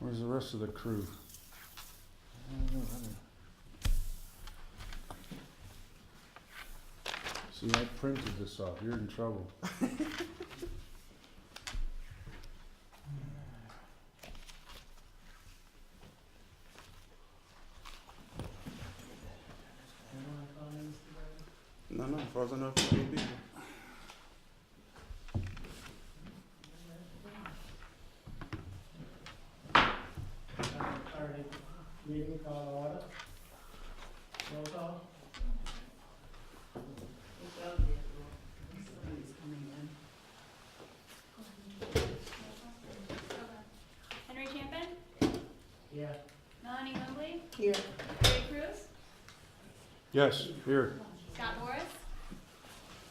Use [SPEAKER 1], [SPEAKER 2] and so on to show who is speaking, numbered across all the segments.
[SPEAKER 1] Where's the rest of the crew? See, I printed this off. You're in trouble.
[SPEAKER 2] No, as far as I know, it's good people.
[SPEAKER 3] Alright, meeting call to order. Roll call.
[SPEAKER 4] Somebody's coming in.
[SPEAKER 5] Henry Champion,
[SPEAKER 3] Yeah.
[SPEAKER 5] Melanie Wembley,
[SPEAKER 4] Here.
[SPEAKER 5] Ray Cruz,
[SPEAKER 1] Yes, here.
[SPEAKER 5] Scott Morris,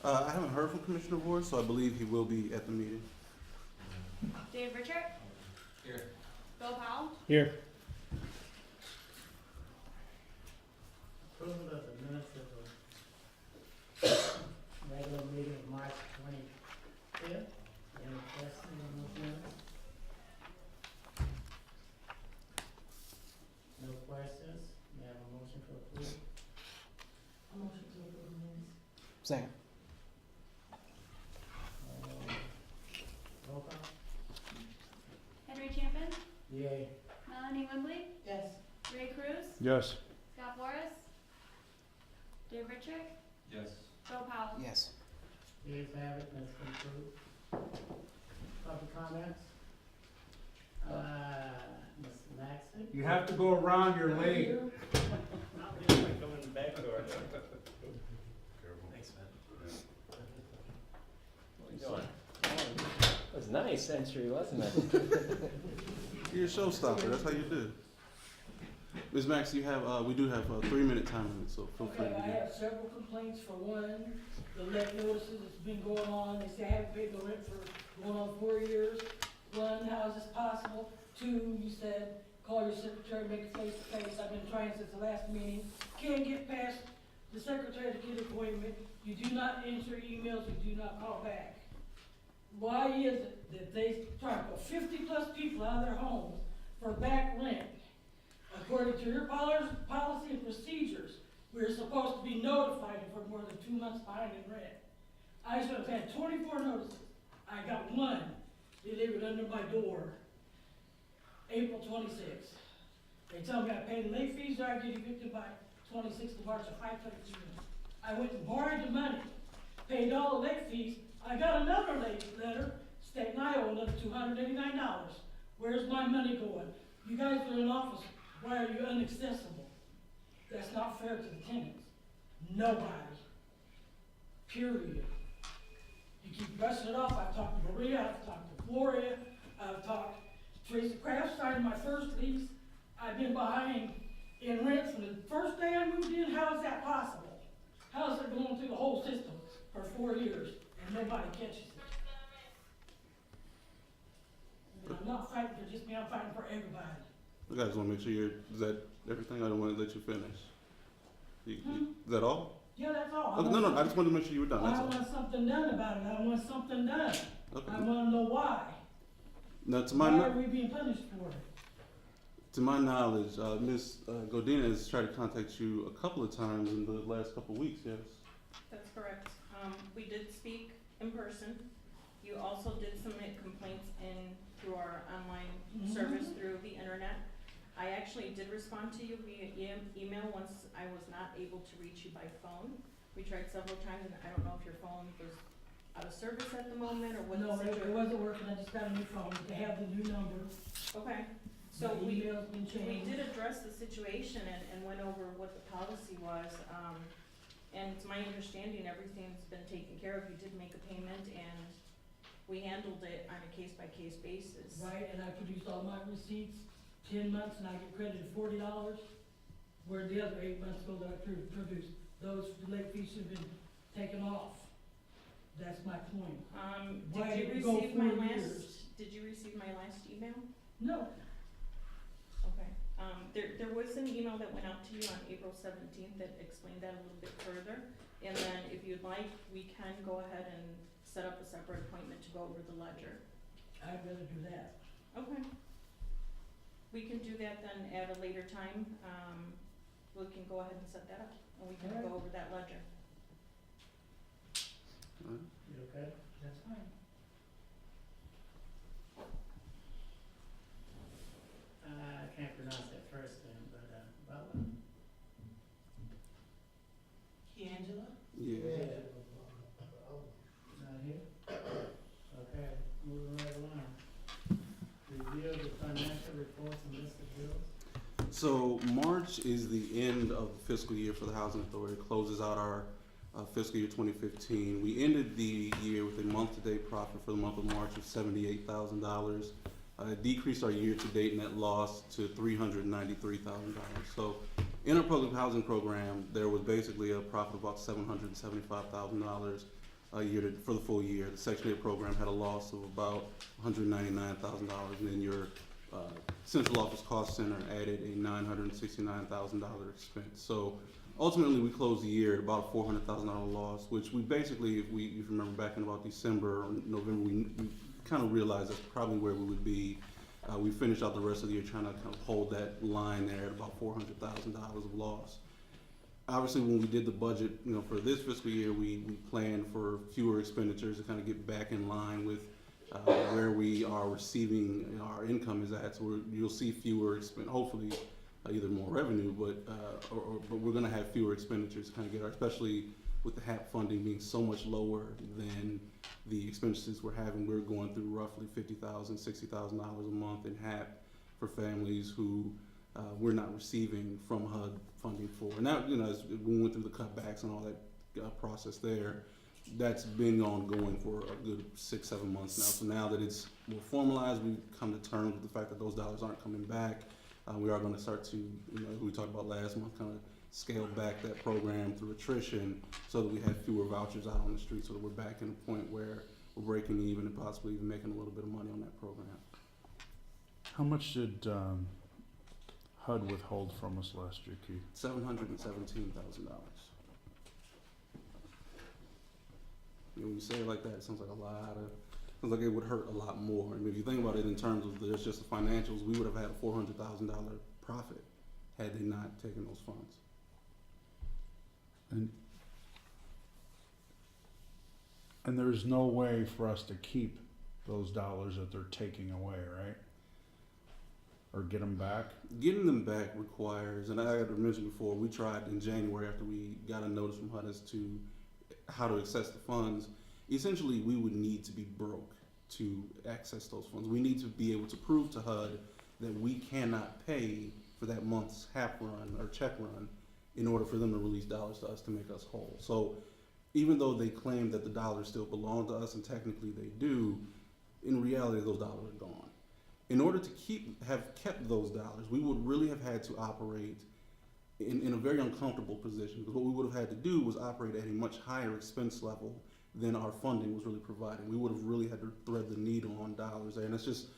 [SPEAKER 2] I haven't heard from Commissioner Ward, so I believe he will be at the meeting.
[SPEAKER 5] Dave Richard.
[SPEAKER 6] Here.
[SPEAKER 5] Bill Powell,
[SPEAKER 1] Here.
[SPEAKER 3] Approval of the minutes of the regular meeting of March 25th. Any questions on those minutes? No questions? May I have a motion for approval?
[SPEAKER 4] A motion to approve the minutes.
[SPEAKER 6] Second.
[SPEAKER 3] Roll call?
[SPEAKER 5] Henry Champion,
[SPEAKER 3] Yay.
[SPEAKER 5] Melanie Wembley,
[SPEAKER 4] Yes.
[SPEAKER 5] Ray Cruz,
[SPEAKER 1] Yes.
[SPEAKER 5] Scott Morris, Dave Richard,
[SPEAKER 6] Yes.
[SPEAKER 5] Bill Powell.
[SPEAKER 6] Yes.
[SPEAKER 3] Yeas have it, that's approved. Public comments? Ms. Maxon?
[SPEAKER 1] You have to go around your lane.
[SPEAKER 3] Not really, like going in the back door.
[SPEAKER 6] Thanks, man.
[SPEAKER 7] What are you doing? That was nice entry, wasn't it?
[SPEAKER 2] You're a showstopper. That's how you do. Ms. Max, you have we do have a 3-minute time limit, so feel free
[SPEAKER 4] Okay,
[SPEAKER 2] to
[SPEAKER 4] I
[SPEAKER 2] begin.
[SPEAKER 4] have several complaints. For one, the late notices that's been going on, they say I haven't paid the rent for going on 4 years. One, how is this possible? Two, you said, call your secretary, make it face to face. I've been trying since the last meeting. Can't get past the secretary to get an appointment. You do not answer emails, you do not call back. Why is it that they try to put 50+ people out of their homes for back rent? According to your policy and procedures, we're supposed to be notified if we're more than 2 months behind in rent. I should have had 24 notices. I got one delivered under my door, April 26th. They tell me I paid the late fees or I get evicted by 26th of March at 5:32. I went and borrowed the money, paid all the late fees. I got another late letter stating I owe another $289. Where's my money going? You guys are in office. Why are you inaccessible? That's not fair to the tenants. Nobody. Period. You keep brushing it off. I've talked to Maria, I've talked to Gloria, I've talked to Teresa Kraft, signed my first lease. I've been behind in rent from the first day I moved in. How is that possible? How is it going through the whole system for 4 years and nobody catches it? And I'm not fighting for just me, I'm fighting for everybody.
[SPEAKER 2] I just want to make sure is that everything? I don't want to let you finish. Is that all?
[SPEAKER 4] Yeah, that's all.
[SPEAKER 2] Okay, no, I just wanted to make sure you were done. That's
[SPEAKER 4] I
[SPEAKER 2] all.
[SPEAKER 4] want something done about it. I want something done.
[SPEAKER 2] Okay.
[SPEAKER 4] I want to know why.
[SPEAKER 2] Now, to
[SPEAKER 4] Why
[SPEAKER 2] my
[SPEAKER 4] are we being punished for it?
[SPEAKER 2] knowledge, Ms. Godina has tried to contact you a couple of times in the last couple of weeks. Yes.
[SPEAKER 8] That's correct. We did speak in person. You also did submit complaints through our online service through the internet. I actually did respond to you via email once I was not able to reach you by phone. We tried several times, and I don't know if your phone was out of service at the moment or what
[SPEAKER 4] No,
[SPEAKER 8] the
[SPEAKER 4] it
[SPEAKER 8] situation.
[SPEAKER 4] wasn't working. I just got a new phone. They have the new number.
[SPEAKER 8] Okay, so
[SPEAKER 4] The
[SPEAKER 8] we
[SPEAKER 4] email's been changed.
[SPEAKER 8] did address the situation and went over what the policy was. And it's my understanding everything's been taken care of. You did make a payment and we handled it on a case-by-case basis.
[SPEAKER 4] Right, and I produced all my receipts, 10 months, and I get credited $40, where the other 8 months ago that I produced, those late fees should have been taken off. That's my point. Why
[SPEAKER 8] Did
[SPEAKER 4] did it
[SPEAKER 8] you
[SPEAKER 4] go
[SPEAKER 8] receive
[SPEAKER 4] 4
[SPEAKER 8] my
[SPEAKER 4] years?
[SPEAKER 8] did you receive my last email?
[SPEAKER 4] No,
[SPEAKER 8] Okay. There was an email that went out to you on April 17th that explained that a little bit further. And then if you'd like, we can go ahead and set up a separate appointment to go over the ledger.
[SPEAKER 4] I'd rather do that.
[SPEAKER 8] Okay. We can do that then at a later time. We can go ahead and set that up, and we can
[SPEAKER 3] Alright.
[SPEAKER 8] go over that ledger.
[SPEAKER 2] All right.
[SPEAKER 3] You okay?
[SPEAKER 4] That's fine.
[SPEAKER 3] I can't pronounce that first name, but, Butler?
[SPEAKER 4] Angela?
[SPEAKER 2] Yeah.
[SPEAKER 3] Not here? Okay, moving right along. Review of the financial reports and list of bills.
[SPEAKER 2] So March is the end of the fiscal year for the Housing Authority. It closes out our fiscal year 2015. We ended the year with a month-to-date profit for the month of March of $78,000. It decreased our year-to-date net loss to $393,000. So in our public housing program, there was basically a profit of about $775,000 a year for the full year. The Section 8 program had a loss of about $199,000, and then your central office cost center added a $969,000 expense. So ultimately, we closed the year at about a $400,000 loss, which we basically, if you remember back in about December or November, we kind of realized that's probably where we would be. We finished out the rest of the year trying to kind of hold that line there at about $400,000 of loss. Obviously, when we did the budget, for this fiscal year, we planned for fewer expenditures to kind of get back in line with where we are receiving our income is at. So you'll see fewer hopefully either more revenue, but we're going to have fewer expenditures to kind of get especially with the HAP funding being so much lower than the expenses we're having. We're going through roughly $50,000, $60,000 a month in HAP for families who we're not receiving from HUD funding for. And that, as we went through the cutbacks and all that process there, that's been ongoing for a good 6-7 months now. So now that it's more formalized, we've come to terms with the fact that those dollars aren't coming back. We are going to start to, we talked about last month, kind of scale back that program through attrition so that we have fewer vouchers out on the street, so that we're back in a point where we're breaking even and possibly even making a little bit of money on that program.
[SPEAKER 1] How much did HUD withhold from us last year, Keith?
[SPEAKER 2] $717,000. When you say it like that, it sounds like sounds like it would hurt a lot more. I mean, if you think about it in terms of just the financials, we would have had a $400,000 profit had they not taken those funds.
[SPEAKER 1] And there's no way for us to keep those dollars that they're taking away, right? Or get them back?
[SPEAKER 2] Getting them back requires, and I had mentioned before, we tried in January after we got a notice from HUD as to how to access the funds. Essentially, we would need to be broke to access those funds. We need to be able to prove to HUD that we cannot pay for that month's HAP run or check run in order for them to release dollars to us to make us whole. So even though they claim that the dollars still belong to us, and technically they do, in reality those dollars are gone. In order to have kept those dollars, we would really have had to operate in a very uncomfortable position, because what we would have had to do was operate at a much higher expense level than our funding was really providing. We would have really had to thread the needle on dollars there, and it's just,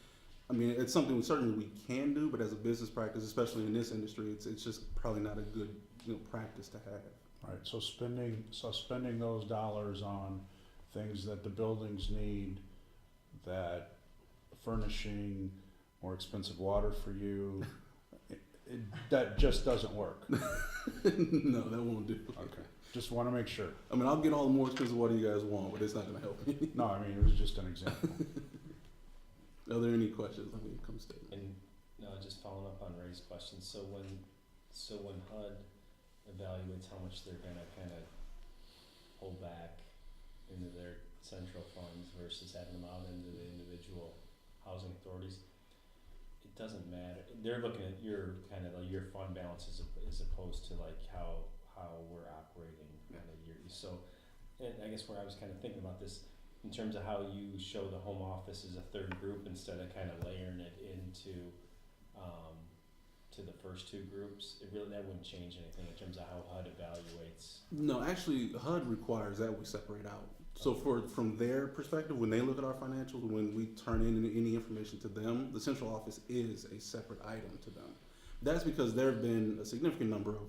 [SPEAKER 2] it's something certainly we can do, but as a business practice, especially in this industry, it's just probably not a good practice to have.
[SPEAKER 1] Right, so spending those dollars on things that the buildings need, that furnishing more expensive water for you, that just doesn't work.
[SPEAKER 2] No, that won't do.
[SPEAKER 1] Okay, just want to make sure.
[SPEAKER 2] I'll get all the more expensive water you guys want, but it's not going to help me.
[SPEAKER 1] No, it was just an example.
[SPEAKER 2] Are there any questions on the income statement?
[SPEAKER 7] And no, just following up on Ray's question. So when HUD evaluates how much they're gonna kind of pull back into their central funds versus having them out into the individual housing authorities, it doesn't matter. They're looking at your kind of like your fund balance as opposed to like how we're operating kind of year. So, and I guess where I was kind of thinking about this in terms of how you show the home office as a third group instead of kind of layering it into to the first two groups, that wouldn't change anything in terms of how HUD evaluates.
[SPEAKER 2] No, actually, HUD requires that we separate out. So from their perspective, when they look at our financials, when we turn in any information to them, the central office is a separate item to them. That's because there have been a significant number of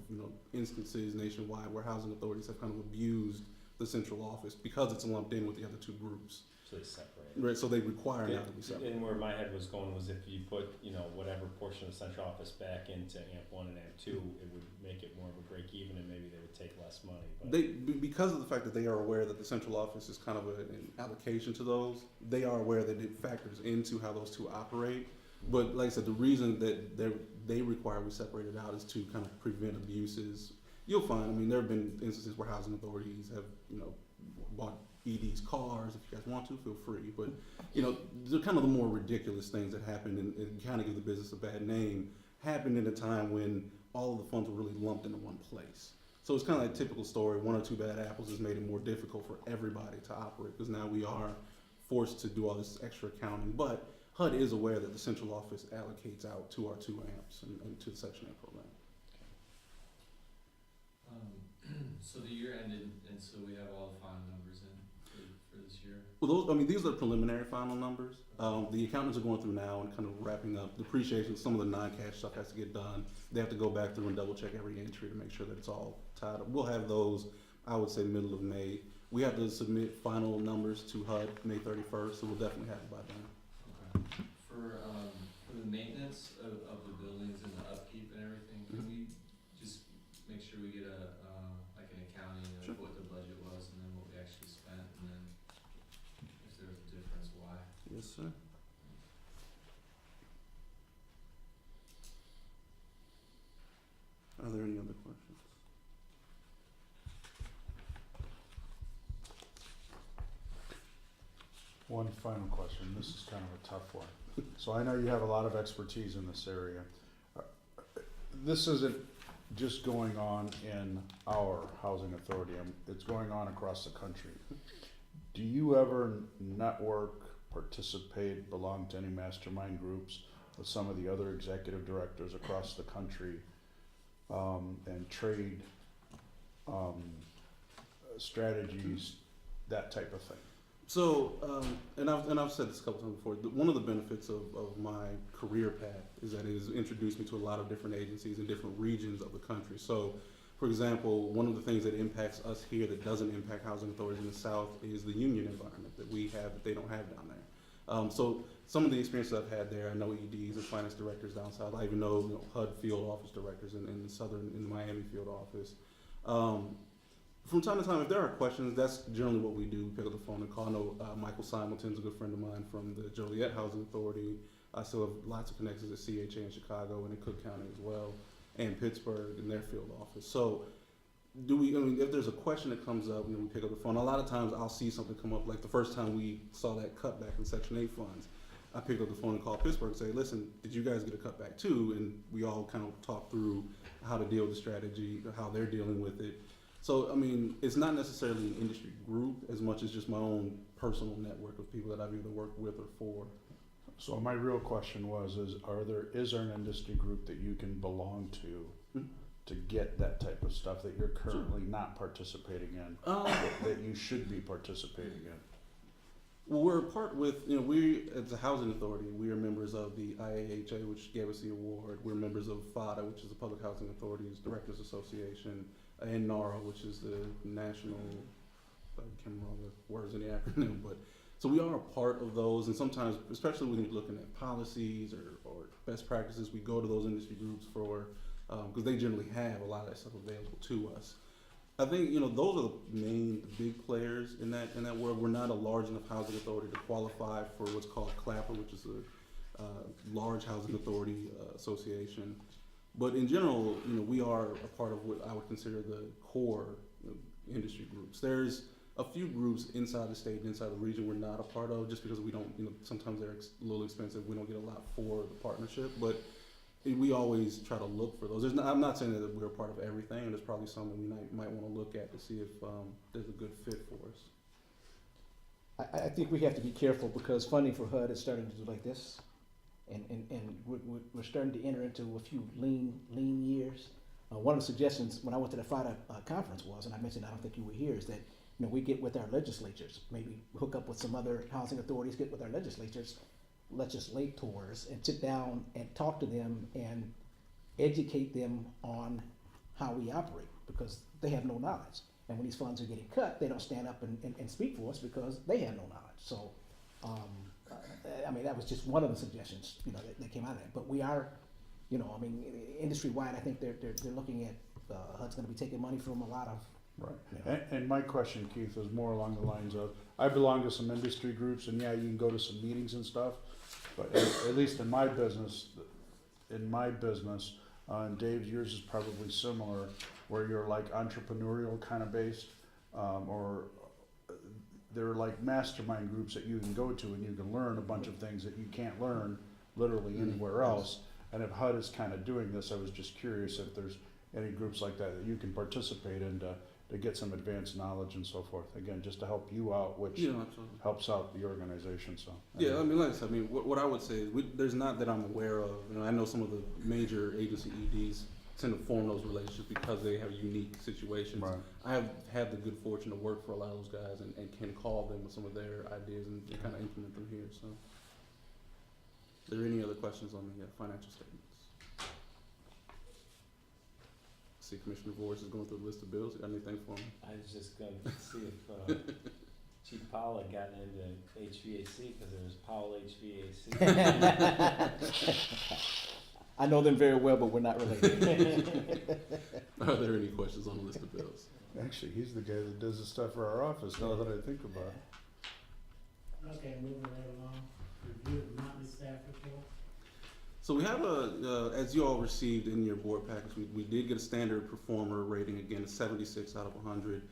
[SPEAKER 2] instances nationwide where housing authorities have kind of abused the central office because it's lumped in with the other two groups.
[SPEAKER 7] So they separate.
[SPEAKER 2] Right, so they require now to be separate.
[SPEAKER 7] And where my head was going was if you put, you know, whatever portion of the central office back into AMP one and AMP two, it would make it more of a break even and maybe they would take less money, but.
[SPEAKER 2] Because of the fact that they are aware that the central office is kind of an allocation to those, they are aware that it factors into how those two operate. But like I said, the reason that they require we separate it out is to kind of prevent abuses. You'll find, I mean, there have been instances where housing authorities have, you know, bought ED's cars. If you guys want to, feel free. But, you know, they're kind of the more ridiculous things that happen and kind of give the business a bad name, happened in a time when all of the funds were really lumped into one place. So it's kind of like a typical story. One or two bad apples has made it more difficult for everybody to operate because now we are forced to do all this extra accounting. But HUD is aware that the central office allocates out to our 2 amps and to the Section 8 program.
[SPEAKER 6] So the year ended, and so we have all the final numbers in for this year?
[SPEAKER 2] Well, those, I mean, these are preliminary final numbers. The accountants are going through now and kind of wrapping up depreciation. Some of the non-cash stuff has to get done. They have to go back through and double check every entry to make sure that it's all tied up. We'll have those, I would say, middle of May. We have to submit final numbers to HUD May 31st, so we'll definitely have it by then.
[SPEAKER 6] Okay. For the maintenance of the buildings and the upkeep and everything, can we just make sure we get like an accounting of
[SPEAKER 2] Sure.
[SPEAKER 6] what the budget was and then what we actually spent, and then if there was a difference, why?
[SPEAKER 2] Yes, sir. Are there any other questions?
[SPEAKER 1] One final question, this is kind of a tough one. So I know you have a lot of expertise in this area. This isn't just going on in our housing authority, it's going on across the country. Do you ever network, participate, belong to any mastermind groups with some of the other executive directors across the country, and trade strategies, that type of thing?
[SPEAKER 2] So, and I've said this a couple times before, one of the benefits of my career path is that it has introduced me to a lot of different agencies in different regions of the country. So, for example, one of the things that impacts us here that doesn't impact housing authorities in the South is the union environment that we have that they don't have down there. So some of the experiences I've had there, I know EDs and finance directors down south. I even know, HUD field office directors in the Miami field office. From time to time, if there are questions, that's generally what we do. We pick up the phone and call. I know Michael Simonton's a good friend of mine from the Joliet Housing Authority. I still have lots of connections at CHA in Chicago and in Cook County as well, and Pittsburgh in their field office. So, if there's a question that comes up, we pick up the phone. A lot of times I'll see something come up, like the first time we saw that cutback in Section 8 funds. I picked up the phone and called Pittsburgh and say, listen, did you guys get a cutback too? And we all kind of talk through how to deal with the strategy, how they're dealing with it. So, I mean, it's not necessarily an industry group as much as just my own personal network of people that I've either worked with or for.
[SPEAKER 1] So my real question was, is there an industry group that you can belong to get that type of stuff that you're currently not participating in, that you should be participating in?
[SPEAKER 2] Well, we're part with, we, as a housing authority, we are members of the IAHA, which gave us the award. We're members of FADA, which is the Public Housing Authorities Directors Association, and NARA, which is the National, I can't remember all the words in the acronym, but so we are a part of those, and sometimes, especially when you're looking at policies or best practices, we go to those industry groups for, because they generally have a lot of that stuff available to us. I think, those are the main big players in that world. We're not a large enough housing authority to qualify for what's called CLAPPER, which is a large housing authority association. But in general, we are a part of what I would consider the core industry groups. There's a few groups inside the state and inside the region we're not a part of, just because we don't, sometimes they're a little expensive. We don't get a lot for the partnership, but we always try to look for those. I'm not saying that we're a part of everything, and there's probably some that we might want to look at to see if there's a good fit for us.
[SPEAKER 9] I think we have to be careful because funding for HUD is starting to do like this. And we're starting to enter into a few lean years. One of the suggestions when I went to the FIDA conference was, and I mentioned I don't think you were here, is that we get with our legislatures, maybe hook up with some other housing authorities, get with our legislators, legislators, and sit down and talk to them and educate them on how we operate because they have no knowledge. And when these funds are getting cut, they don't stand up and speak for us because they have no knowledge. So, I mean, that was just one of the suggestions, you know, that came out of that. But we are, you know, I mean, industry-wide, I think they're looking at, HUD's gonna be taking money from a lot of,
[SPEAKER 1] Right.
[SPEAKER 9] you know.
[SPEAKER 1] And my question, Keith, was more along the lines of, I belong to some industry groups, and yeah, you can go to some meetings and stuff, but at least in my business, and Dave's, yours is probably similar, where you're like entrepreneurial kind of based, or there are like mastermind groups that you can go to and you can learn a bunch of things that you can't learn literally anywhere else. And if HUD is kind of doing this, I was just curious if there's any groups like that that you can participate in to get some advanced knowledge and so forth. Again, just to help you out, which
[SPEAKER 2] Yeah, absolutely.
[SPEAKER 1] helps out the organization, so.
[SPEAKER 2] Yeah, I mean, like I said, I mean, what I would say is, there's not that I'm aware of, you know, I know some of the major agency EDs tend to form those relationships because they have unique situations.
[SPEAKER 1] Right.
[SPEAKER 2] I have had the good fortune to work for a lot of those guys and can call them with some of their ideas and kind of implement them here, so. Are there any other questions on the financial statements? See, Commissioner Voorhees is going through the list of bills. You got anything for me?
[SPEAKER 7] I was just gonna see if, Chief Powell had gotten into HVAC, cause there was Powell HVAC.
[SPEAKER 9] I know them very well, but we're not related.
[SPEAKER 2] Are there any questions on the list of bills?
[SPEAKER 1] Actually, he's the guy that does the stuff for our office, now that I think about it.
[SPEAKER 3] Okay, moving right along, review of monthly staff report.
[SPEAKER 2] So we have as you all received in your board package, we did get a standard performer rating, again, a 76 out of 100.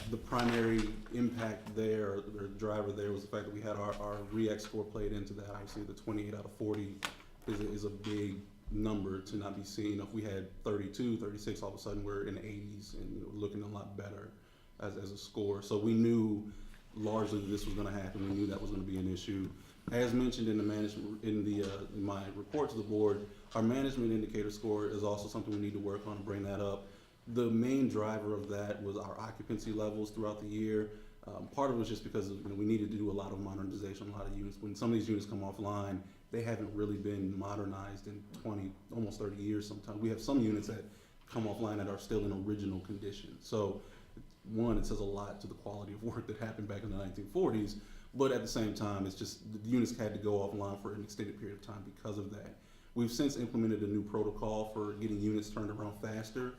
[SPEAKER 2] The primary impact there, or driver there, was the fact that we had our REACT score played into that. Obviously, the 28 out of 40 is a big number to not be seen. If we had 32, 36, all of a sudden we're in the 80s and, you know, looking a lot better as a score. So we knew largely that this was going to happen. We knew that was going to be an issue. As mentioned in the management, in my report to the board, our management indicator score is also something we need to work on and bring that up. The main driver of that was our occupancy levels throughout the year. Part of it was just because, you know, we needed to do a lot of modernization, a lot of units. When some of these units come offline, they haven't really been modernized in 20, almost 30 years sometimes. We have some units that come offline that are still in original condition. So, one, it says a lot to the quality of work that happened back in the 1940s. But at the same time, it's just the units had to go offline for an extended period of time because of that. We've since implemented a new protocol for getting units turned around faster.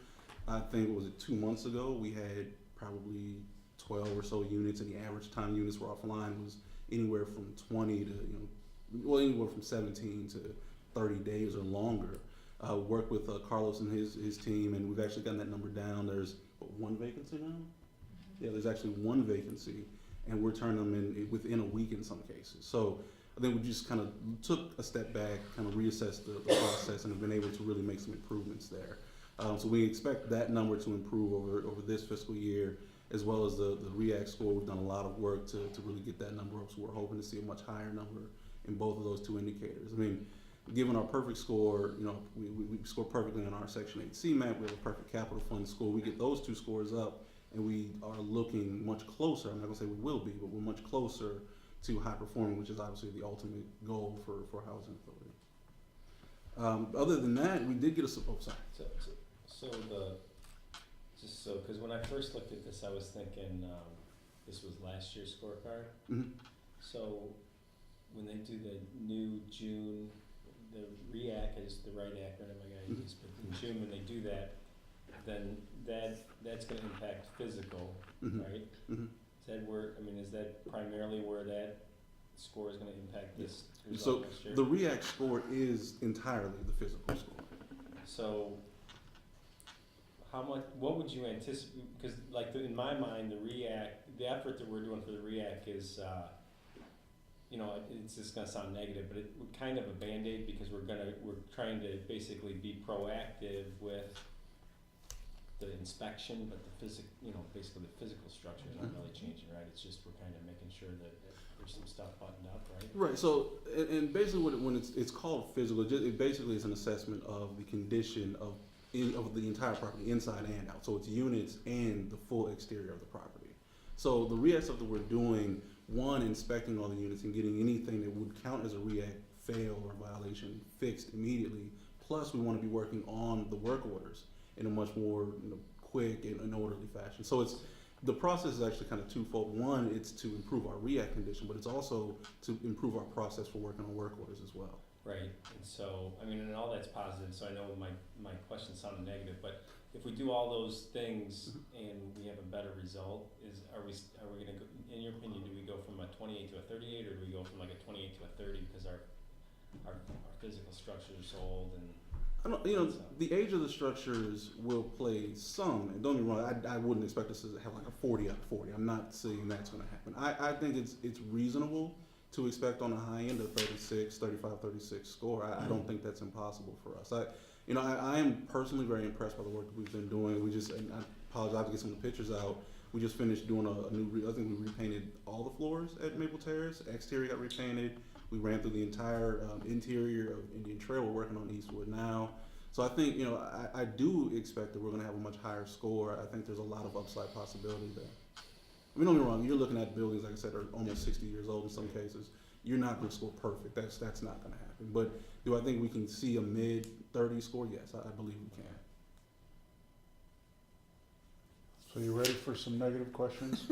[SPEAKER 2] I think, was it 2 months ago, we had probably 12 or so units, and the average time units were offline was anywhere from 20 to, anywhere from 17 to 30 days or longer. Worked with Carlos and his team, and we've actually gotten that number down. There's one vacancy now? Yeah, there's actually one vacancy, and we're turning them in within a week in some cases. So I think we just kind of took a step back, kind of reassessed the process, and have been able to really make some improvements there. So we expect that number to improve over this fiscal year, as well as the REACT score. We've done a lot of work to really get that number up, so we're hoping to see a much higher number in both of those two indicators. I mean, given our perfect score, we score perfectly on our Section 8 CMAP, we have a perfect capital fund score. We get those two scores up, and we are looking much closer. I'm not gonna say we will be, but we're much closer to high performing, which is obviously the ultimate goal for housing authority. Other than that, we did get a
[SPEAKER 7] Because when I first looked at this, I was thinking this was last year's scorecard.
[SPEAKER 2] Mhm.
[SPEAKER 7] So when they do the new June, the REACT is the right acronym I gotta use, but in June when they do that, then that's gonna impact physical,
[SPEAKER 2] Mhm.
[SPEAKER 7] right?
[SPEAKER 2] Mhm.
[SPEAKER 7] Is that primarily where that score is gonna impact this
[SPEAKER 2] So
[SPEAKER 7] result next year?
[SPEAKER 2] the REACT score is entirely the physical score.
[SPEAKER 7] So, what would you anticipate, because in my mind, the effort that we're doing for the REACT is, it's just gonna sound negative, but it's kind of a Band-Aid because we're trying to basically be proactive with the inspection, but basically the physical structure is not really changing, right? It's just we're kind of making sure that there's some stuff buttoned up, right?
[SPEAKER 2] Right. So, and basically, when it's called physical, it basically is an assessment of the condition of the entire property, inside and out. So it's units and the full exterior of the property. So the REACT stuff that we're doing, one, inspecting all the units and getting anything that would count as a REACT fail or violation fixed immediately. Plus, we want to be working on the work orders in a much more quick and in orderly fashion. So the process is actually kind of twofold. One, it's to improve our REACT condition, but it's also to improve our process for working on work orders as well.
[SPEAKER 7] Right, and so, I mean, and all that's positive, so I know my question sounded negative, but if we do all those things and we have a better result, are we gonna go, in your opinion, do we go from a 28 to a 38, or do we go from like a 28 to a 30 because our physical structures are so old and?
[SPEAKER 2] I don't, the age of the structures will play some, and don't get me wrong, I wouldn't expect us to have like a 40 out of 40. I'm not saying that's gonna happen. I think it's reasonable to expect on the high end of 36, 35, 36 score. I don't think that's impossible for us. I am personally very impressed by the work that we've been doing. And I apologize to get some of the pictures out. We just finished doing a new, I think we repainted all the floors at Maple Terrace. Exterior got repainted. We ran through the entire interior of Indian Trail. We're working on Eastwood now. So I think, I do expect that we're gonna have a much higher score. I think there's a lot of upside possibility there. I mean, don't get me wrong, you're looking at buildings, like I said, are almost 60 years old in some cases. You're not gonna score perfect. That's not gonna happen. But do I think we can see a mid-30 score? Yes, I believe we can.
[SPEAKER 1] So you ready for some negative questions?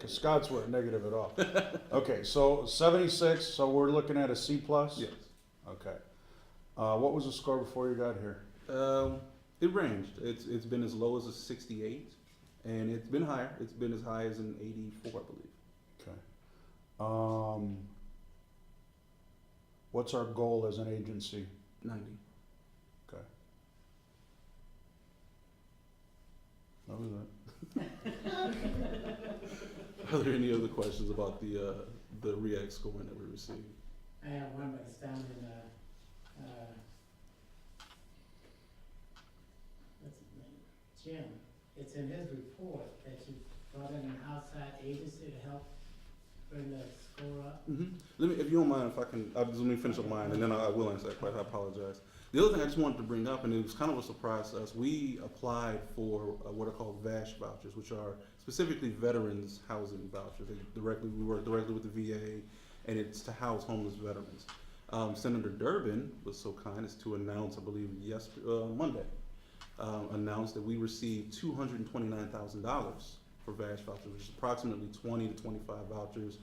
[SPEAKER 1] Scott's weren't negative at all. Okay, so 76, so we're looking at a C plus?
[SPEAKER 2] Yes.
[SPEAKER 1] Okay. What was the score before you got here?
[SPEAKER 2] It ranged. It's been as low as a 68, and it's been higher. It's been as high as an 84, I believe.
[SPEAKER 1] Okay. What's our goal as an agency?
[SPEAKER 2] 90.
[SPEAKER 1] Okay. That was it.
[SPEAKER 2] Are there any other questions about the REACT scoring that we received?
[SPEAKER 3] I have one, but it's down in, what's his name? Jim. It's in his report that you brought in an outside agency to help bring the score up.
[SPEAKER 2] Mm-hmm. If you don't mind, if I can, let me finish up mine, and then I will answer that question. I apologize. The other thing I just wanted to bring up, and it was kind of a surprise to us, we applied for what are called VASH vouchers, which are specifically veterans housing vouchers. We work directly with the VA, and it's to house homeless veterans. Senator Durbin was so kind as to announce, I believe Monday, announced that we received $229,000 for VASH vouchers, which is approximately 20 to 25 vouchers.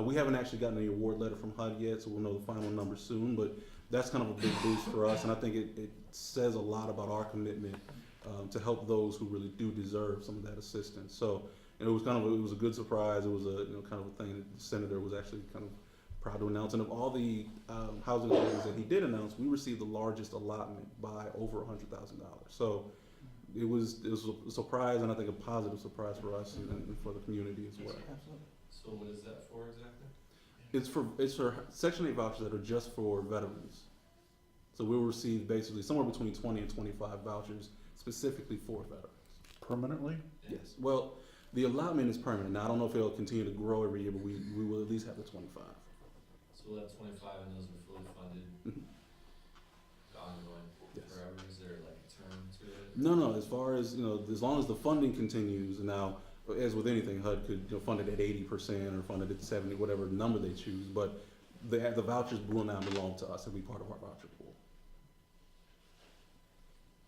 [SPEAKER 2] We haven't actually gotten any award letter from HUD yet, so we'll know the final number soon, but that's kind of a big boost for us, and I think it says a lot about our commitment to help those who really do deserve some of that assistance. So it was a good surprise. It was kind of a thing that the senator was actually kind of proud to announce. And of all the housing authorities that he did announce, we received the largest allotment by over $100,000. So it was a surprise, and I think a positive surprise for us and for the community as well.
[SPEAKER 9] Absolutely.
[SPEAKER 6] So what is that for exactly?
[SPEAKER 2] It's for Section 8 vouchers that are just for veterans. So we'll receive basically somewhere between 20 and 25 vouchers specifically for veterans.
[SPEAKER 1] Permanently?
[SPEAKER 2] Yes. Well, the allotment is permanent. Now, I don't know if it'll continue to grow every year, but we will at least have the 25.
[SPEAKER 6] So we'll have 25 and those are fully funded, ongoing
[SPEAKER 2] Yes.
[SPEAKER 6] forever? Is there like a term to it?
[SPEAKER 2] No. As far as, as long as the funding continues, and now, as with anything, HUD could fund it at 80% or fund it at 70, whatever number they choose, but the vouchers will now belong to us and be part of our voucher pool.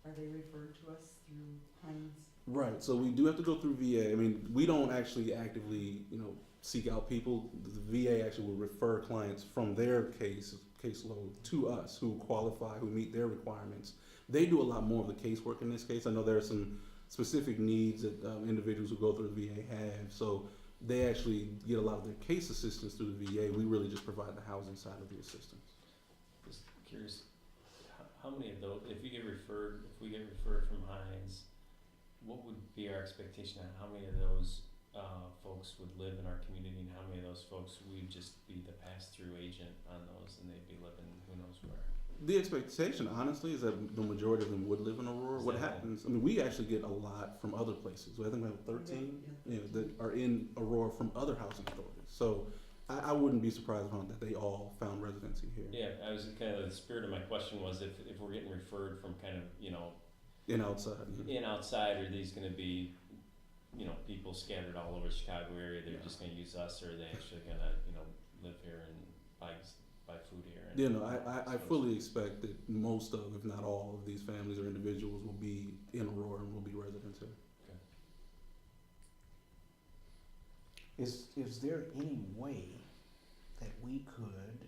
[SPEAKER 10] Are they referred to us through Hines?
[SPEAKER 2] Right. So we do have to go through VA. I mean, we don't actually actively, seek out people. The VA actually will refer clients from their caseload to us who qualify, who meet their requirements. They do a lot more of the casework in this case. I know there are some specific needs that individuals who go through the VA have. So they actually get a lot of their case assistance through the VA. We really just provide the housing side of the assistance.
[SPEAKER 7] Just curious, how many of those, if we get referred from Hines, what would be our expectation on how many of those folks would live in our community, and how many of those folks would just be the pass-through agent on those, and they'd be living who knows where?
[SPEAKER 2] The expectation, honestly, is that the majority of them would live in Aurora. What happens, we actually get a lot from other places. I think we have 13 that are in Aurora from other housing authorities. So I wouldn't be surprised that they all found residency here.
[SPEAKER 7] Yeah, I was kind of, the spirit of my question was if we're getting referred from kind of,
[SPEAKER 2] In outside.
[SPEAKER 7] in outside, are these gonna be, people scattered all over the Chicago area, they're just gonna use us, or are they actually gonna, live here and buy buy food here. And
[SPEAKER 2] You know, I fully expect that most of, if not all of these families or individuals will be in Aurora and will be residents here.
[SPEAKER 9] Is there any way that we could,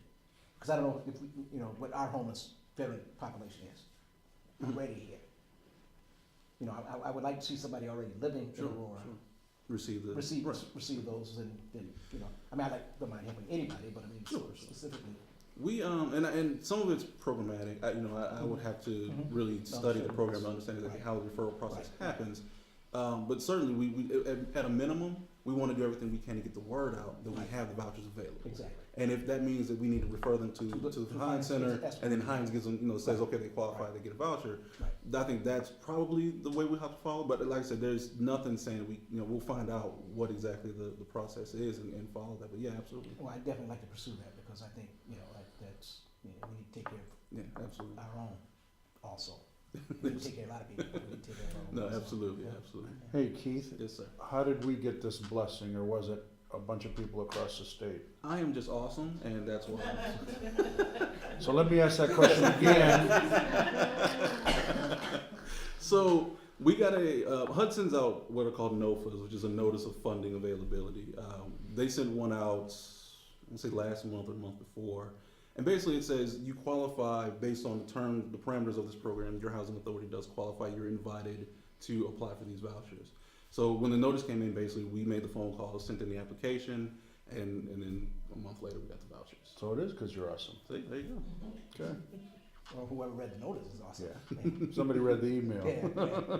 [SPEAKER 9] because I don't know if we, you know, what our homeless veteran population is already here. You know, I would like to see somebody already living in Aurora
[SPEAKER 2] Receive the
[SPEAKER 9] receive
[SPEAKER 2] right.
[SPEAKER 9] receive those, and you know, I mean, don't mind helping anybody, but I mean,
[SPEAKER 2] Sure.
[SPEAKER 9] specifically.
[SPEAKER 2] We and some of it's programmatic. I would have to
[SPEAKER 9] Mhm.
[SPEAKER 2] really study the program to understand exactly how the referral process happens. But certainly, we at a minimum, we want to do everything we can to get the word out that we have the vouchers available.
[SPEAKER 9] Exactly.
[SPEAKER 2] And if that means that we need to refer them to the Heinz Center, and then Heinz gives them, says, okay, they qualify, they get a voucher.
[SPEAKER 9] Right.
[SPEAKER 2] I think that's probably the way we have to follow. But like I said, there's nothing saying we'll find out what exactly the process is and follow that. But yeah, absolutely.
[SPEAKER 9] Well, I definitely like to pursue that because I think that's we need to take care
[SPEAKER 2] Yeah, absolutely.
[SPEAKER 9] of our own also. We need to take care of a lot of people, but we need to take care of our own.
[SPEAKER 2] No,
[SPEAKER 9] also.
[SPEAKER 2] absolutely, absolutely.
[SPEAKER 1] Hey Keith,
[SPEAKER 2] Yes, sir.
[SPEAKER 1] how did we get this blessing, or was it a bunch of people across the state?
[SPEAKER 2] I am just awesome, and that's why.
[SPEAKER 1] So let me ask that question again.
[SPEAKER 2] So we got HUD sends out what are called NOFAs, which is a notice of funding availability. They sent one out, say last month or the month before, and basically it says you qualify based on the parameters of this program. Your housing authority does qualify. You're invited to apply for these vouchers. So when the notice came in, basically we made the phone call, sent in the application, and then a month later we got the vouchers.
[SPEAKER 1] So it is because you're awesome.
[SPEAKER 2] See, there you go.
[SPEAKER 1] Okay.
[SPEAKER 9] Well, whoever read the notice is awesome.
[SPEAKER 1] Yeah. Somebody read the email.
[SPEAKER 9] Yeah.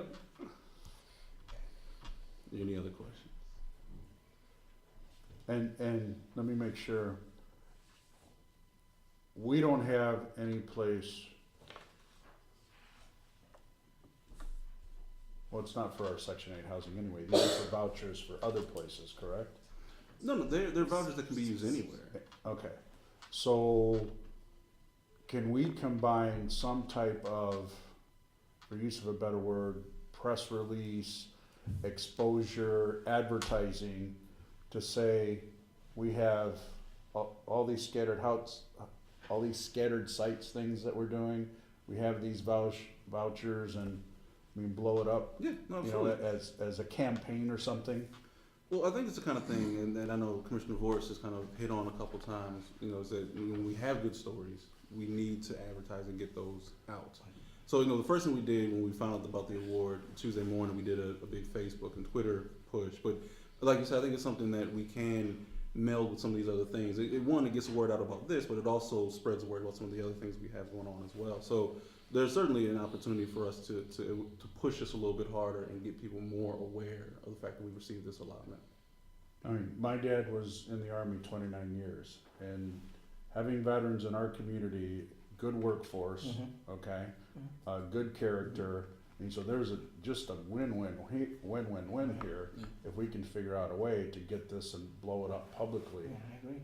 [SPEAKER 2] Any other questions?
[SPEAKER 1] And let me make sure. We don't have any place. Well, it's not for our Section 8 housing anyway. These are for vouchers for other places, correct?
[SPEAKER 2] No, they're vouchers that can be used anywhere.
[SPEAKER 1] Okay. So can we combine some type of, for use of a better word, press release, exposure, advertising to say we have all these scattered all these scattered sites things that we're doing. We have these vouchers, and we can blow it up,
[SPEAKER 2] Yeah, no, absolutely.
[SPEAKER 1] as a campaign or something.
[SPEAKER 2] Well, I think it's the kind of thing, and I know Commissioner Voris has kind of hit on a couple times, is that when we have good stories, we need to advertise and get those out. So, the first thing we did when we found out about the award, Tuesday morning, we did a big Facebook and Twitter push. But like you said, I think it's something that we can meld with some of these other things. It gets the word out about this, but it also spreads the word about some of the other things we have going on as well. So there's certainly an opportunity for us to push this a little bit harder and get people more aware of the fact that we received this allotment.
[SPEAKER 1] I mean, my dad was in the Army 29 years, and having veterans in our community, good workforce,
[SPEAKER 9] Mhm.
[SPEAKER 1] okay, good character, and so there's just a win-win here
[SPEAKER 2] Yeah.
[SPEAKER 1] if we can figure out a way to get this and blow it up publicly.
[SPEAKER 9] Yeah, I agree.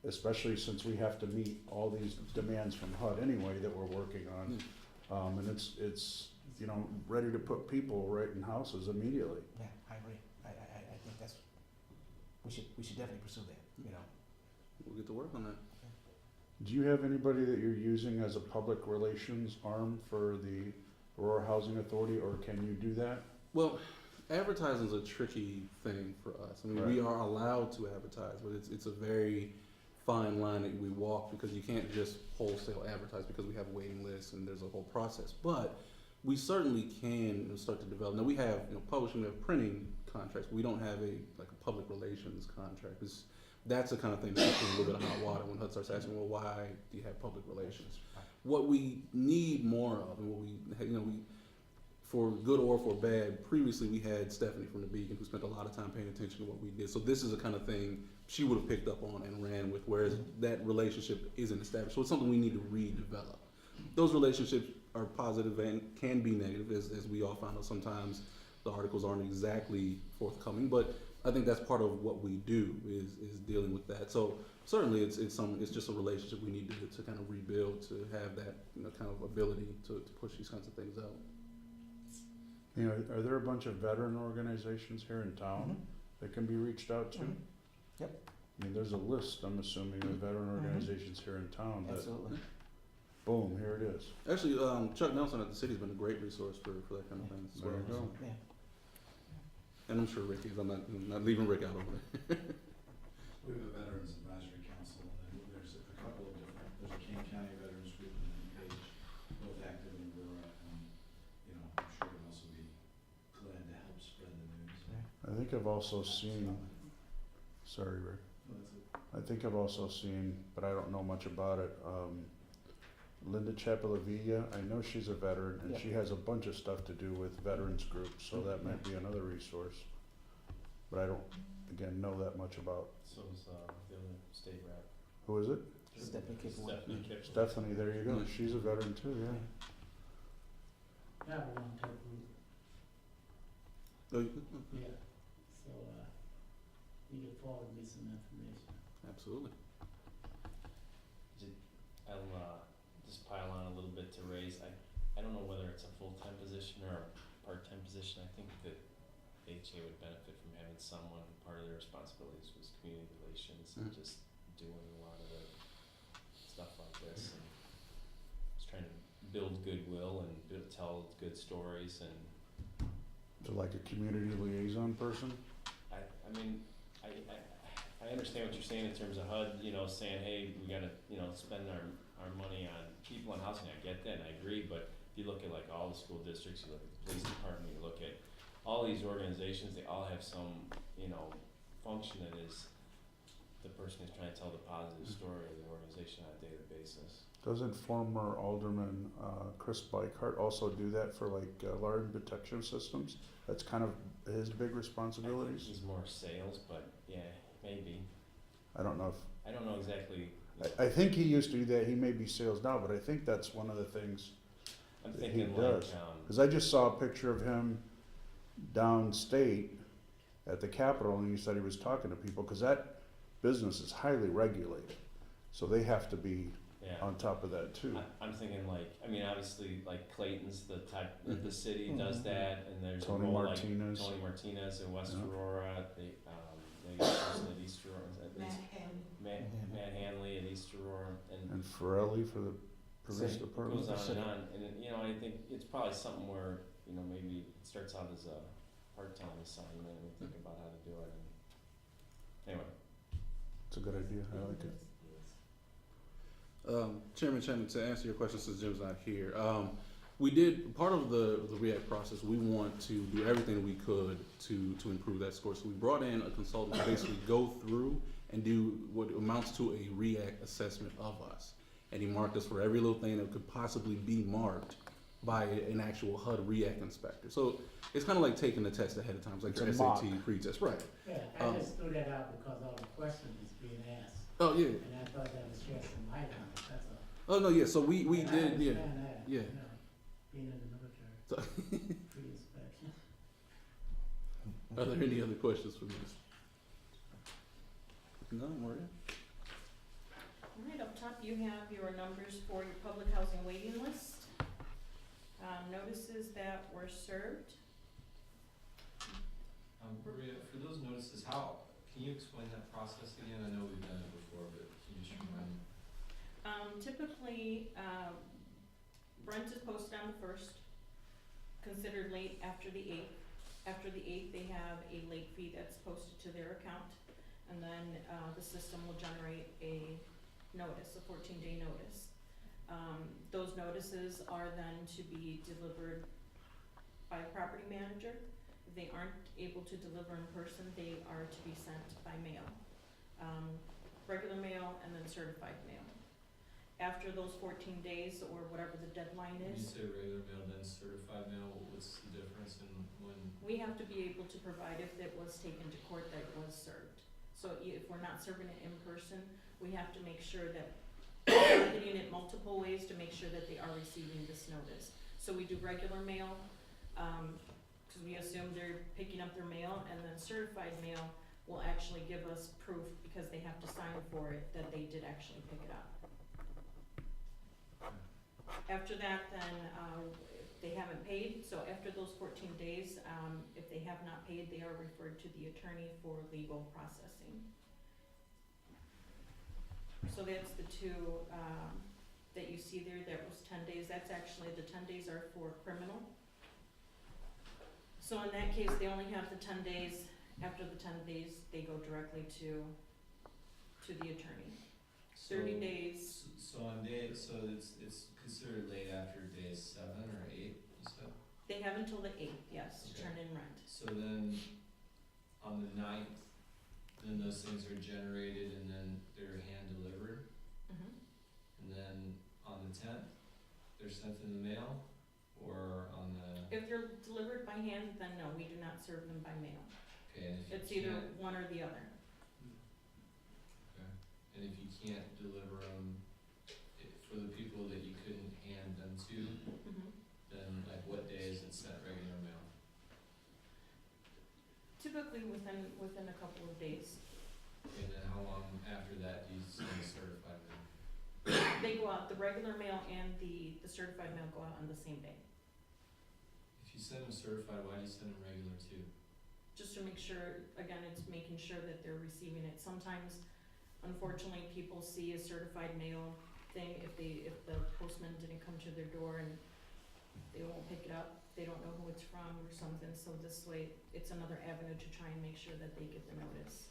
[SPEAKER 1] Especially since we have to meet all these demands from HUD anyway that we're working on. And it's ready to put people right in houses immediately.
[SPEAKER 9] Yeah, I agree. I think that's, we should definitely pursue that,
[SPEAKER 2] We'll get to work on that.
[SPEAKER 1] Do you have anybody that you're using as a public relations arm for the Aurora Housing Authority, or can you do that?
[SPEAKER 2] Well, advertising is a tricky thing for us. I mean, we are allowed to advertise, but it's a very fine line that we walk, because you can't just wholesale advertise because we have a waiting list and there's a whole process. But we certainly can start to develop. Now we have publishing, we have printing contracts. But we don't have a public relations contract. That's the kind of thing that puts a little bit of hot water when HUD starts asking, well, why do you have public relations? What we need more of, and what we for good or for bad, previously we had Stephanie from the Beacon, who spent a lot of time paying attention to what we did. So this is the kind of thing she would have picked up on and ran with, whereas that relationship isn't established. So it's something we need to redevelop. Those relationships are positive and can be negative, as we all find out. Sometimes the articles aren't exactly forthcoming, but I think that's part of what we do is dealing with that. So certainly it's just a relationship we need to kind of rebuild, to have that kind of ability to push these kinds of things out.
[SPEAKER 1] Are there a bunch of veteran organizations here in town that can be reached out to?
[SPEAKER 9] Yep.
[SPEAKER 1] I mean, there's a list, I'm assuming, of veteran organizations here in town that,
[SPEAKER 9] Absolutely.
[SPEAKER 1] boom, here it is.
[SPEAKER 2] Actually, Chuck Nelson at the city's been a great resource for that kind of thing as
[SPEAKER 1] There
[SPEAKER 2] well.
[SPEAKER 1] you go.
[SPEAKER 9] Yeah.
[SPEAKER 2] And I'm sure Rick is. I'm not leaving Rick out over there.
[SPEAKER 11] We have a Veterans Advisory Council, and there's a couple of different, there's a King County Veterans Group and Page, both active in Aurora, and, you know, I'm sure we'll also be glad to help spread the news.
[SPEAKER 1] I think I've also seen, sorry, Rick.
[SPEAKER 11] No, that's it.
[SPEAKER 1] I think I've also seen, but I don't know much about it, Linda Chapelavilla, I know she's a veteran, and
[SPEAKER 9] Yeah.
[SPEAKER 1] she has a bunch of stuff to do with veterans groups, so that might be another resource. But I don't, again, know that much about,
[SPEAKER 7] So is, the other state rep.
[SPEAKER 1] who is it?
[SPEAKER 9] Stephanie Kipling.
[SPEAKER 7] Stephanie Kipling.
[SPEAKER 1] Stephanie, there you go, she's a veteran too, yeah.
[SPEAKER 3] That one took root, yeah, so, you can forward me some information.
[SPEAKER 2] Absolutely.
[SPEAKER 7] I'll, just pile on a little bit to raise, I don't know whether it's a full-time position or a part-time position, I think that HA would benefit from having someone, part of their responsibilities was community relations and just doing a lot of the stuff like this and just trying to build goodwill and tell good stories and
[SPEAKER 1] So like a community liaison person?
[SPEAKER 7] I mean, I understand what you're saying in terms of HUD, you know, saying, hey, we gotta, you know, spend our money on people and housing, I get that and I agree, but if you look at like all the school districts, you look at the police department, you look at all these organizations, they all have some, you know, function that is the person who's trying to tell the positive story of the organization on a daily basis.
[SPEAKER 1] Doesn't former Alderman, Chris Bikehart also do that for like, alarm detection systems? That's kind of his big
[SPEAKER 7] I think
[SPEAKER 1] responsibilities?
[SPEAKER 7] he's more sales, but yeah, maybe.
[SPEAKER 1] I don't know
[SPEAKER 7] I don't know exactly.
[SPEAKER 1] if, I think he used to do that, he may be sales now, but I think that's one of the things,
[SPEAKER 7] I'm
[SPEAKER 1] that he
[SPEAKER 7] thinking like,
[SPEAKER 1] does. Cause I just saw a picture of him downstate at the Capitol, and he said he was talking to people, cause that business is highly regulated. So they have to be
[SPEAKER 7] yeah.
[SPEAKER 1] on top of that too.
[SPEAKER 7] I'm thinking like, I mean, obviously, like Clayton's the type,
[SPEAKER 2] Mhm.
[SPEAKER 7] the city does that, and there's a
[SPEAKER 1] Tony
[SPEAKER 7] role
[SPEAKER 1] Martinez.
[SPEAKER 7] like Tony Martinez in West
[SPEAKER 1] Yeah.
[SPEAKER 7] Aurora, they got a person at East Aurora, at
[SPEAKER 10] Matt
[SPEAKER 7] least,
[SPEAKER 10] and
[SPEAKER 7] Matt Hanley at East Aurora, and
[SPEAKER 1] And Farrelly for the police
[SPEAKER 9] Same.
[SPEAKER 7] it
[SPEAKER 1] department.
[SPEAKER 7] goes on
[SPEAKER 9] City.
[SPEAKER 7] and on, and, you know, I think it's probably something where, you know, maybe it starts out as a part-time assignment, and we think about how to do it, and, anyway.
[SPEAKER 1] It's a good idea, I like it.
[SPEAKER 2] Chairman Shannon, to answer your question since Jim's not here, we did, part of the REACT process, we want to do everything we could to improve that score. So we brought in a consultant to basically go through and do what amounts to a REACT assessment of us. And he marked us for every little thing that could possibly be marked by an actual HUD REACT inspector. So it's kind of like taking the test ahead of time, it's like
[SPEAKER 1] It's
[SPEAKER 2] your
[SPEAKER 1] a mock.
[SPEAKER 2] SAT pre-test, right?
[SPEAKER 3] Yeah, I just threw that out because all the questions is being asked,
[SPEAKER 2] Oh, yeah.
[SPEAKER 3] and I thought that was shed some light on it, that's all.
[SPEAKER 2] Oh, no, yeah, so we
[SPEAKER 3] And I
[SPEAKER 2] did, yeah.
[SPEAKER 3] understand that,
[SPEAKER 2] yeah.
[SPEAKER 3] you know, being in the military,
[SPEAKER 2] So-
[SPEAKER 3] pre-inspection.
[SPEAKER 2] Are there any other questions for this? No, Maria?
[SPEAKER 8] All right, up top you have your numbers for your public housing waiting list. Notices that were served.
[SPEAKER 6] Maria, for those notices, can you explain that process again? I know we've done it before, but can you just remind me?
[SPEAKER 8] Typically, Brent is posted on the first, considered late after the 8th. After the 8th, they have a late fee that's posted to their account, and then the system will generate a notice, a 14-day notice. Those notices are then to be delivered by a property manager. If they aren't able to deliver in person, they are to be sent by mail. Regular mail and then certified mail. After those 14 days or whatever the deadline
[SPEAKER 6] When you
[SPEAKER 8] is,
[SPEAKER 6] say regular mail, then certified mail, what's the difference in when?
[SPEAKER 8] we have to be able to provide if it was taken to court that it was served. So if we're not serving it in person, we have to make sure that we're getting it multiple ways to make sure that they are receiving this notice. So we do regular mail, cause we assume they're picking up their mail, and then certified mail will actually give us proof, because they have to sign for it, that they did actually pick it up. After that, then, if they haven't paid, so after those 14 days, if they have not paid, they are referred to the attorney for legal processing. So that's the two, that you see there, that was 10 days, that's actually, the 10 days are for criminal. So in that case, they only have the 10 days, after the 10 days, they go directly to the attorney. 30 days,
[SPEAKER 6] So on day, so it's considered late after day 7 or 8, you said?
[SPEAKER 8] they have until the 8th, yes, to
[SPEAKER 6] Okay.
[SPEAKER 8] turn in rent.
[SPEAKER 6] So then, on the 9th, then those things are generated and then they're hand delivered,
[SPEAKER 8] Mhm.
[SPEAKER 6] and then on the 10th, they're sent in the mail, or on the,
[SPEAKER 8] If they're delivered by hand, then no, we do not serve them by mail.
[SPEAKER 6] okay, and if
[SPEAKER 8] It's
[SPEAKER 6] you
[SPEAKER 8] either
[SPEAKER 6] can't,
[SPEAKER 8] one or the other.
[SPEAKER 6] okay, and if you can't deliver them, for the people that you couldn't hand them to,
[SPEAKER 8] Mhm.
[SPEAKER 6] then like what day is it sent regular mail?
[SPEAKER 8] Typically within a couple of days.
[SPEAKER 6] And then how long after that do you send a certified mail?
[SPEAKER 8] They go out, the regular mail and the certified mail go out on the same day,
[SPEAKER 6] If you send them certified, why do you send them regular too?
[SPEAKER 8] just to make sure, again, it's making sure that they're receiving it. Sometimes, unfortunately, people see a certified mail thing, if the postman didn't come to their door and they won't pick it up, they don't know who it's from or something, so this way, it's another avenue to try and make sure that they get the notice.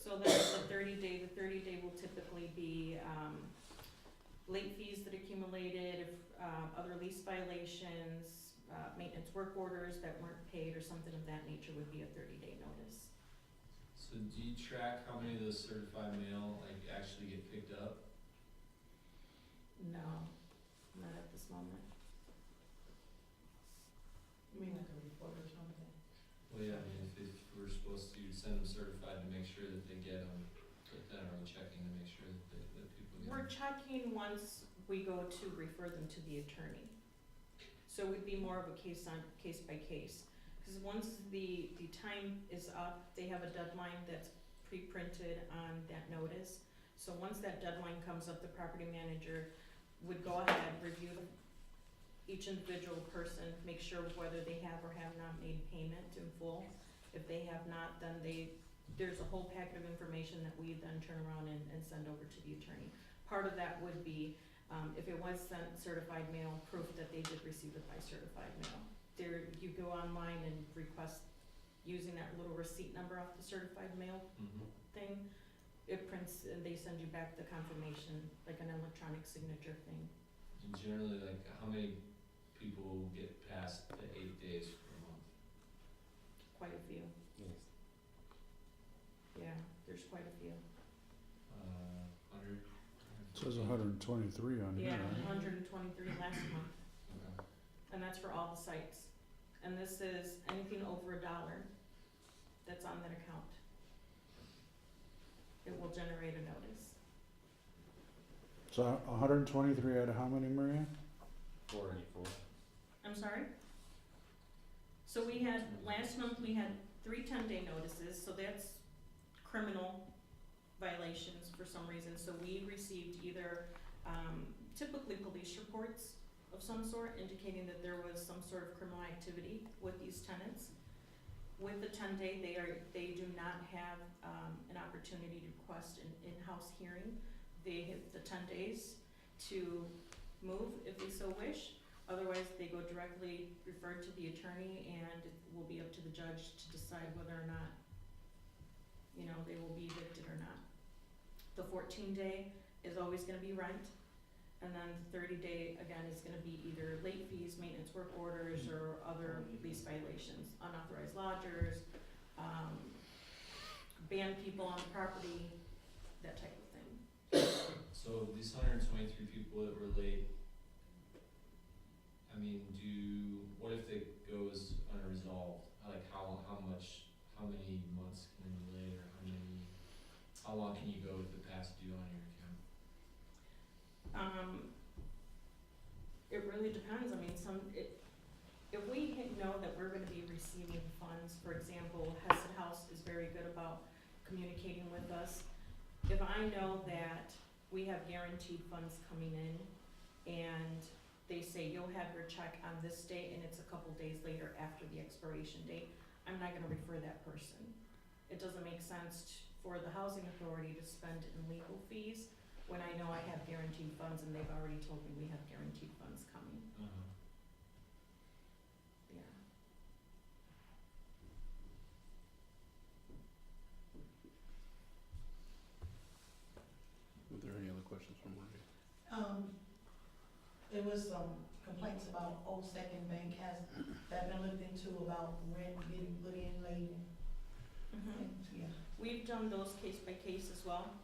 [SPEAKER 8] So that's the 30-day will typically be, late fees that accumulated, if, other lease violations, maintenance work orders that weren't paid or something of that nature would be a 30-day notice.
[SPEAKER 6] So do you track how many of those certified mail like actually get picked up?
[SPEAKER 8] No, not at this moment.
[SPEAKER 4] You mean like a report or something?
[SPEAKER 6] Well, yeah, I mean, if we're supposed to send them certified to make sure that they get them, but then are we checking to make sure that people get them?
[SPEAKER 8] We're checking once we go to refer them to the attorney. So it would be more of a case by case. Because once the time is up, they have a deadline that's pre-printed on that notice. So once that deadline comes up, the property manager would go ahead, review each individual person, make sure whether they have or have not made payment in full. If they have not, then there's a whole packet of information that we then turn around and send over to the attorney. Part of that would be, if it was sent certified mail, proof that they did receive it by certified mail. There, you go online and request using that little receipt number off the certified mail
[SPEAKER 6] Mm-hmm.
[SPEAKER 8] thing. It prints and they send you back the confirmation, like an electronic signature thing.
[SPEAKER 6] And generally, like, how many people get past the 8 days per month?
[SPEAKER 8] Quite a few,
[SPEAKER 7] Yes.
[SPEAKER 8] yeah, there's quite a few.
[SPEAKER 6] 100?
[SPEAKER 1] It says 123 on here,
[SPEAKER 8] Yeah,
[SPEAKER 1] right?
[SPEAKER 8] 123 last month,
[SPEAKER 6] Okay.
[SPEAKER 8] and that's for all the sites. And this is anything over $1 that's on that account. It will generate a notice.
[SPEAKER 1] So 123 out of how many, Maria?
[SPEAKER 7] 484.
[SPEAKER 8] I'm sorry? So we had, last month we had 3 10-day notices, so that's criminal violations for some reason. So we received either, typically police reports of some sort indicating that there was some sort of criminal activity with these tenants. With the 10-day, they do not have, an opportunity to request an in-house hearing. They have the 10 days to move if they so wish. Otherwise, they go directly referred to the attorney, and it will be up to the judge to decide whether or not, you know, they will be evicted or not. The 14-day is always gonna be rent, and then the 30-day, again, is gonna be either late fees, maintenance work orders, or other lease violations, unauthorized lodgers, ban people on the property, that type of thing.
[SPEAKER 6] So these 123 people that were late, I mean, what if it goes unresolved? Like how many months can they be late, or how long can you go with the past due on your account?
[SPEAKER 8] It really depends, I mean, if we know that we're gonna be receiving funds, for example, Hesed House is very good about communicating with us. If I know that we have guaranteed funds coming in, and they say you'll have your check on this date, and it's a couple days later after the expiration date, I'm not gonna refer that person. it doesn't make sense for the housing authority to spend in legal fees when I know I have guaranteed funds and they've already told me we have guaranteed funds coming. Yeah.
[SPEAKER 2] Are there any other questions from Maria?
[SPEAKER 4] There was some complaints about Old Second Bank, has that been looked into about rent getting put in late? Yeah.
[SPEAKER 8] We've done those case by case as well.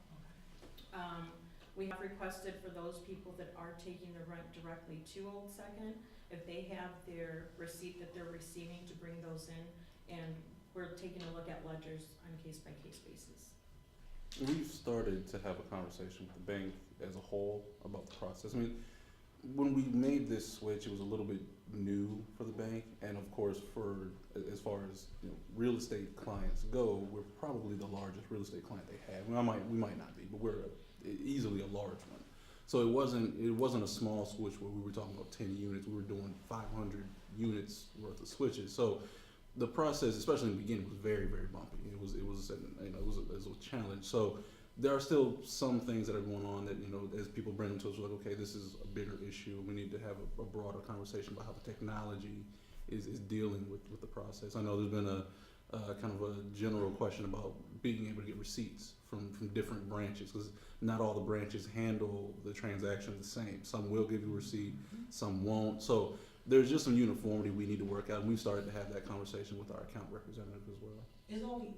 [SPEAKER 8] We have requested for those people that are taking the rent directly to Old Second, if they have their receipt that they're receiving, to bring those in, and we're taking a look at ledgers on a case by case basis.
[SPEAKER 2] We've started to have a conversation with the bank as a whole about the process. I mean, when we made this switch, it was a little bit new for the bank, and of course, for as far as real estate clients go, we're probably the largest real estate client they have. We might not be, but we're easily a large one. So it wasn't a small switch where we were talking about 10 units. We were doing 500 units worth of switches. So the process, especially in the beginning, was very, very bumpy. It was a challenge. So there are still some things that are going on that, as people bring them to us, we're like, okay, this is a bigger issue. We need to have a broader conversation about how the technology is dealing with the process. I know there's been a kind of a general question about being able to get receipts from different branches, because not all the branches handle the transaction the same. Some will give you a receipt, some won't. So there's just some uniformity we need to work out, and we've started to have that conversation with our account representative as well.
[SPEAKER 4] Is only,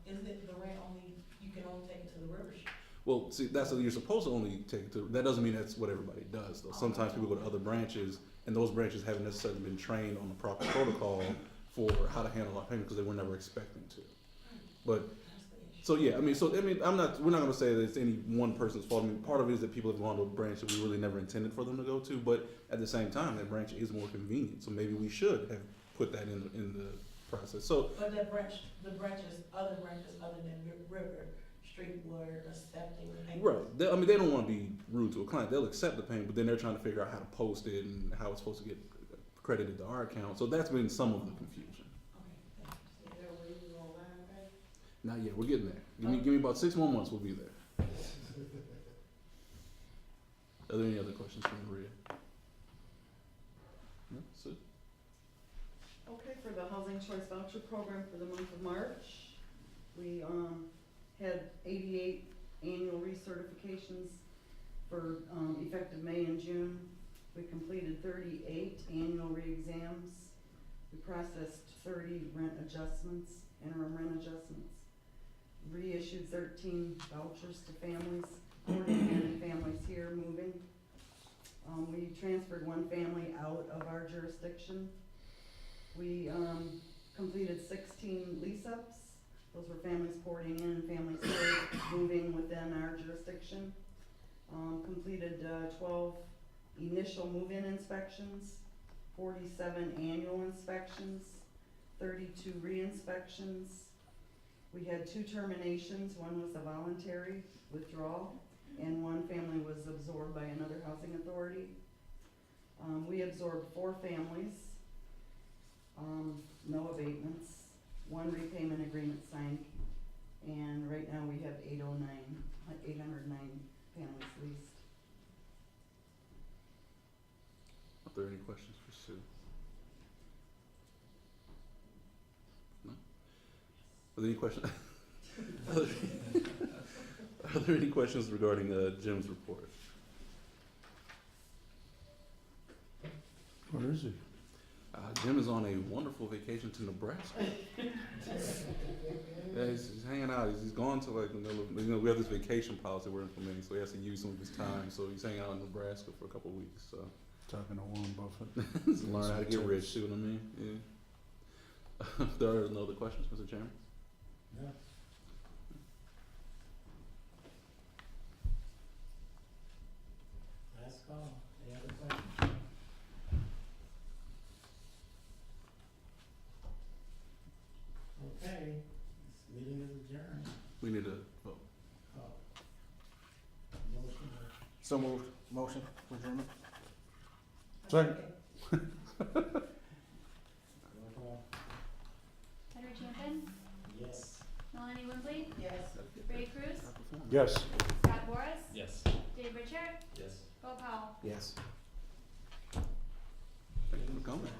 [SPEAKER 4] is it the rent only, you can only take it to the river street?
[SPEAKER 2] Well, see, you're supposed to only take it to, that doesn't mean that's what everybody does, though. Sometimes people go to other branches, and those branches haven't necessarily been trained on the proper protocol for how to handle our payment, because they were never expecting to. But, we're not gonna say that it's any one person's fault. I mean, part of it is that people have gone to a branch that we really never intended for them to go to, but at the same time, that branch is more convenient, so maybe we should have put that in the process. So,
[SPEAKER 4] But other branches other than River Street were accepting payments?
[SPEAKER 2] right, they don't wanna be rude to a client. They'll accept the payment, but then they're trying to figure out how to post it and how it's supposed to get credited to our account. So that's been some of the confusion.
[SPEAKER 4] Okay, thank you. Is there a way you online pay?
[SPEAKER 2] Not yet, we're getting there. Give me about 6 more months, we'll be there. Are there any other questions from Maria? No, Sue?
[SPEAKER 10] Okay, for the Housing Choice Voucher Program for the month of March, we had 88 annual recertifications for effective May and June. We completed 38 annual re-exams. We processed 30 rent adjustments, interim rent adjustments. Reissued 13 vouchers to families, 49 families here moving. We transferred one family out of our jurisdiction. We completed 16 lease-ups. Those were families porting in and families moving within our jurisdiction. Completed 12 initial move-in inspections, 47 annual inspections, 32 re-inspections. We had 2 terminations. One was a voluntary withdrawal, and one family was absorbed by another housing authority. We absorbed 4 families, no abatements, 1 repayment agreement signed, and right now we have 809 families leased.
[SPEAKER 2] Are there any questions for Sue? No? Are there any questions? Are there any questions regarding Jim's report?
[SPEAKER 1] Where is he?
[SPEAKER 2] Jim is on a wonderful vacation to Nebraska. Yeah, he's hanging out. He's gone to we have this vacation policy we're implementing, so he has to use some of his time. So he's hanging out in Nebraska for a couple of weeks. So
[SPEAKER 1] Talking to Warren Buffett.
[SPEAKER 2] he's learning how to get rich. See what I mean? Yeah. If there are no other questions, Mr. Chairman.
[SPEAKER 3] Yeah. Last call. Any other questions? Okay, this meeting is adjourned.
[SPEAKER 2] We need to vote.
[SPEAKER 3] Oh. Motion to
[SPEAKER 9] So moved. Motion for adjournment.
[SPEAKER 1] Second.
[SPEAKER 3] roll call.
[SPEAKER 5] Better Champion,
[SPEAKER 3] Yes.
[SPEAKER 5] Melanie Wimbley,
[SPEAKER 10] Yes.
[SPEAKER 5] Ray Cruz,
[SPEAKER 1] Yes.
[SPEAKER 5] Scott Boris,
[SPEAKER 7] Yes.
[SPEAKER 5] Dave Richard,
[SPEAKER 6] Yes.
[SPEAKER 5] Bo Powell.
[SPEAKER 9] Yes.
[SPEAKER 2] Thank you for coming.